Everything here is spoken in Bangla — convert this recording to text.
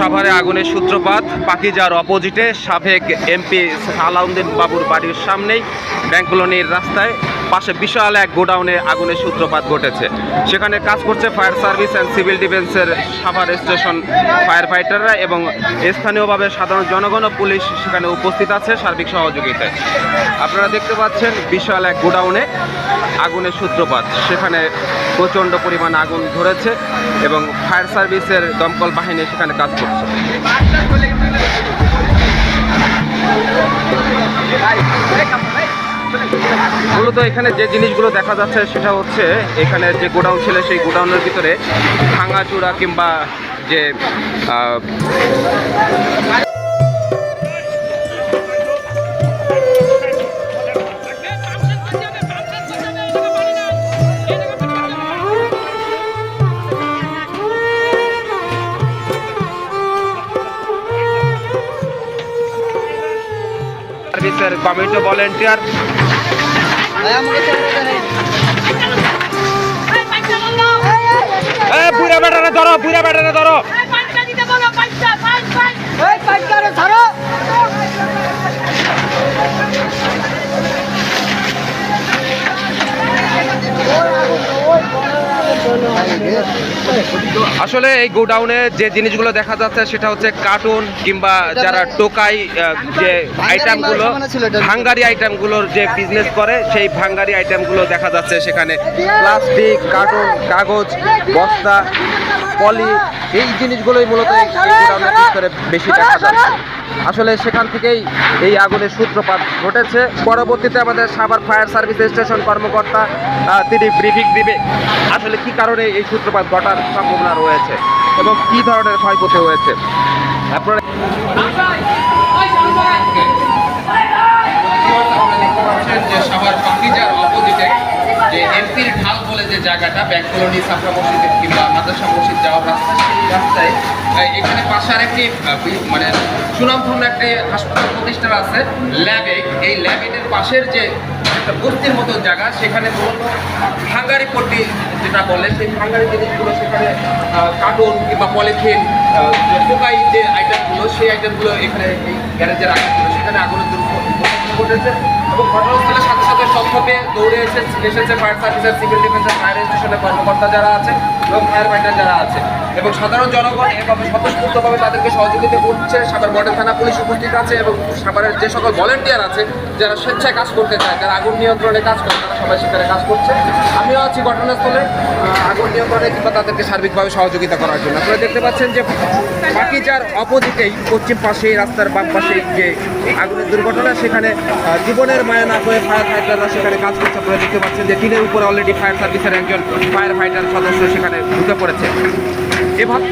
সাভারে আগুনের সূত্রপাত পাকিজার অপোজিটে সাবেক এমপি সালাউদ্দিন বাবুর বাড়ির সামনেই ব্যাংক কলোনির রাস্তায় পাশে বিশাল এক গোডাউনে আগুনের সূত্রপাত ঘটেছে। সেখানে কাজ করছে ফায়ার সার্ভিস অ্যান্ড সিভিল ডিফেন্সের সাভার স্টেশন ফায়ার ফাইটাররা এবং স্থানীয়ভাবে সাধারণ জনগণ ও পুলিশ সেখানে উপস্থিত আছে সার্বিক সহযোগিতায়। আপনারা দেখতে পাচ্ছেন বিশাল এক গোডাউনে আগুনের সূত্রপাত, সেখানে প্রচণ্ড পরিমাণ আগুন ধরেছে এবং ফায়ার সার্ভিসের দমকল বাহিনী সেখানে কাজ করছে। মূলত এখানে যে জিনিসগুলো দেখা যাচ্ছে সেটা হচ্ছে এখানে যে গোডাউন ছিল সেই গোডাউনের ভিতরে ভাঙাচুরা কিংবা যে সার্ভিসের কমিটি ভলেন্টিয়ার পুরা বেটারে ধরো, পুরা বেটারে ধরো। আসলে এই গোডাউনে যে জিনিসগুলো দেখা যাচ্ছে সেটা হচ্ছে কার্টুন কিংবা যারা টোকাই যে আইটেমগুলো ভাঙ্গারি আইটেমগুলোর যে বিজনেস করে সেই ভাঙ্গারি আইটেমগুলো দেখা যাচ্ছে সেখানে। প্লাস্টিক, কার্টুন, কাগজ, বস্তা, পলি, এই জিনিসগুলোই মূলত এই গোডাউনের ভিতরে বেশি দেখা যাচ্ছে। আসলে সেখান থেকেই এই আগুনের সূত্রপাত ঘটেছে। পরবর্তীতে আমাদের সাভার ফায়ার সার্ভিস স্টেশন কর্মকর্তা তিনি ব্রিফিং দিবে আসলে কি কারণে এই সূত্রপাত ঘটার সম্ভাবনা রয়েছে এবং কি ধরনের ক্ষয়ক্ষতি হয়েছে। আপনারা দেখতে পাচ্ছেন যে সাভার পাকিজার অপোজিটে যে এমপির ঢাল বলে যে জায়গাটা ব্যাংক কলোনি ছাত্রা মসজিদ কিংবা মাদ্রাসা মসজিদ যাওয়ার রাস্তা, সেই রাস্তায় এখানে পাশে আরেকটি মানে সুনামধন্য একটি হাসপাতাল প্রতিষ্ঠান আছে ল্যাবেক। এই ল্যাবেটের পাশের যে একটা বস্তির মতো জায়গা সেখানে মূলত ভাঙ্গারি পট্টি যেটা বলে সেই ভাঙ্গারি জিনিসগুলো সেখানে কার্টুন কিংবা পলিথিন টোকাই যে আইটেমগুলো সেই আইটেমগুলো এখানে এই গ্যারেজে রাখা ছিল, সেখানে আগুনের দুর্ঘটনা ঘটেছে এবং ঘটনাস্থলের সাথে সাথে সবভাবে দৌড়ে এসেছে ফায়ার সার্ভিসের সিভিল ডিফেন্সের ফায়ার স্টেশনের কর্মকর্তা যারা আছে এবং ফায়ার ফাইটার যারা আছে এবং সাধারণ জনগণ এভাবে স্বতঃস্ফূর্তভাবে তাদেরকে সহযোগিতা করছে। সাভার মডেল থানা পুলিশ উপস্থিত আছে এবং সাভারের যে সকল ভলেন্টিয়ার আছে যারা স্বেচ্ছায় কাজ করতে চায়, যারা আগুন নিয়ন্ত্রণে কাজ করে, তারা সবাই সেখানে কাজ করছে। আমিও আছি ঘটনাস্থলে আগুন নিয়ন্ত্রণে কিংবা তাদেরকে সার্বিকভাবে সহযোগিতা করার জন্য। আপনারা দেখতে পাচ্ছেন যে পাকিজার অপোজিটেই পশ্চিম পাশে রাস্তার বাম পাশে যে আগুনের দুর্ঘটনা, সেখানে জীবনের মায়া না করে ফায়ার ফাইটাররা সেখানে কাজ করছে। আপনারা দেখতে পাচ্ছেন যে টিনের উপরে অলরেডি ফায়ার সার্ভিসের একজন ফায়ার ফাইটার সদস্য সেখানে ঢুকে পড়েছে। এভাবে